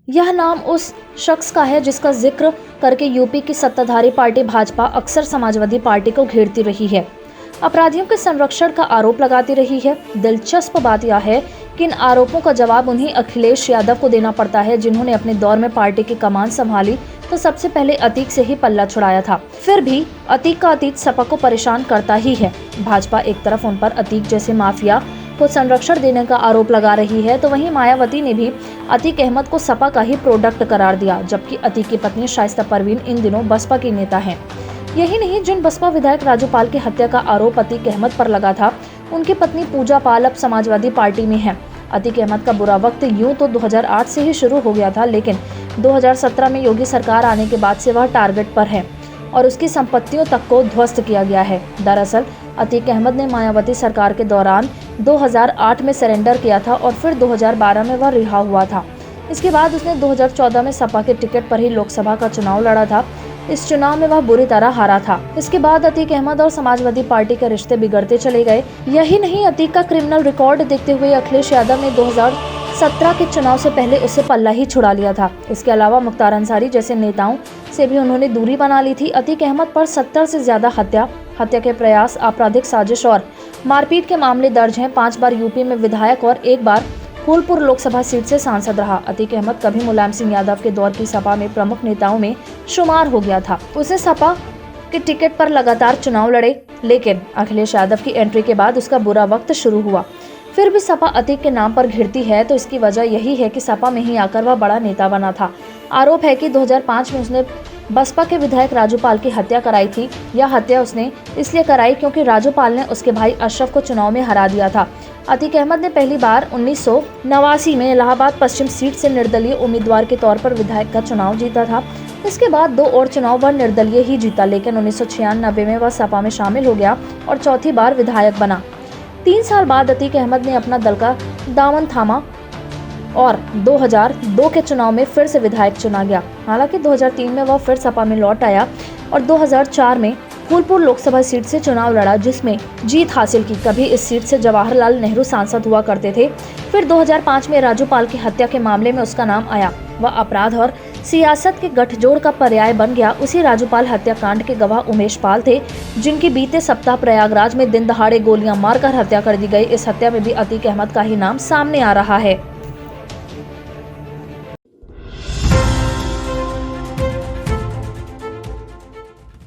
यह नाम उस शख्स का है जिसका जिक्र करके यूपी की सत्ताधारी पार्टी भाजपा अक्सर समाजवादी पार्टी को घेरती रही है, अपराधियों के संरक्षण का आरोप लगाती रही है। दिलचस्प बात यह है कि इन आरोपों का जवाब उन्हीं अखिलेश यादव को देना पड़ता है जिन्होंने अपने दौर में पार्टी की कमान संभाली तो सबसे पहले अतीक से ही पल्ला छुड़ाया था। फिर भी अतीक का अतीत सपा को परेशान करता ही है। भाजपा एक तरफ उन पर अतीक जैसे माफिया को संरक्षण देने का आरोप लगा रही है तो वहीं मायावती ने भी अतीक अहमद को सपा का ही प्रोडक्ट करार दिया, जबकि अतीक की पत्नी शाइस्ता परवीन इन दिनों बसपा की नेता हैं। यही नहीं, जिन बसपा विधायक राजू पाल की हत्या का आरोप अतीक अहमद पर लगा था, उनकी पत्नी पूजा पाल अब समाजवादी पार्टी में है। अतीक अहमद का बुरा वक्त यूं तो 2008 से ही शुरू हो गया था, लेकिन 2017 में योगी सरकार आने के बाद से वह टारगेट पर है और उसकी संपत्तियों तक को ध्वस्त किया गया है। दरअसल अतीक अहमद ने मायावती सरकार के दौरान 2008 में सरेंडर किया था और फिर 2012 में वह रिहा हुआ था। इसके बाद उसने 2014 में सपा के टिकट पर ही लोकसभा का चुनाव लड़ा था। इस चुनाव में वह बुरी तरह हारा था। इसके बाद अतीक अहमद और समाजवादी पार्टी के रिश्ते बिगड़ते चले गए। यही नहीं, अतीक का क्रिमिनल रिकॉर्ड देखते हुए अखिलेश यादव ने 2017 के चुनाव से पहले उससे पल्ला ही छुड़ा लिया था। इसके अलावा मुख्तार अंसारी जैसे नेताओं से भी उन्होंने दूरी बना ली थी। अतीक अहमद पर 70 से ज्यादा हत्या के प्रयास, आपराधिक साजिश और मारपीट के मामले दर्ज हैं। 5 बार यूपी में विधायक और 1 बार फूलपुर लोकसभा सीट से सांसद रहा। अतीक अहमद कभी मुलायम सिंह यादव के दौर की सपा में प्रमुख नेताओं में शुमार हो गया था। उसने सपा के टिकट पर लगातार चुनाव लड़े, लेकिन अखिलेश यादव की एंट्री के बाद उसका बुरा वक्त शुरू हुआ। फिर भी सपा अतीक के नाम पर घिरती है तो इसकी वजह यही है कि सपा में ही आकर वह बड़ा नेता बना था। आरोप है कि 2005 में उसने बसपा के विधायक राजू पाल की हत्या कराई थी। यह हत्या उसने इसलिए कराई क्योंकि राजू पाल ने उसके भाई अशरफ को चुनाव में हरा दिया था। अतीक अहमद ने पहली बार 1989 में इलाहाबाद पश्चिम सीट से निर्दलीय उम्मीदवार के तौर पर विधायक का चुनाव जीता था। इसके बाद 2 और चुनाव वह निर्दलीय ही जीता, लेकिन 1996 में वह सपा में शामिल हो गया और चौथी बार विधायक बना। 3 साल बाद अतीक अहमद ने अपना दल का दामन थामा और 2002 के चुनाव में फिर से विधायक चुना गया। हालांकि 2003 में वह फिर सपा में लौट आया और 2004 में फूलपुर लोकसभा सीट से चुनाव लड़ा, जिसमें जीत हासिल की। कभी इस सीट से जवाहरलाल नेहरू सांसद हुआ करते थे। फिर 2005 में राजू पाल की हत्या के मामले में उसका नाम आया। वह अपराध और सियासत के गठजोड़ का पर्याय बन गया। उसी राजू पाल हत्याकांड के गवाह उमेश पाल थे, जिनकी बीते सप्ताह प्रयागराज में दिन दहाड़े गोलियां मारकर हत्या कर दी गई। इस हत्या में भी अतीक अहमद का ही नाम सामने आ रहा है।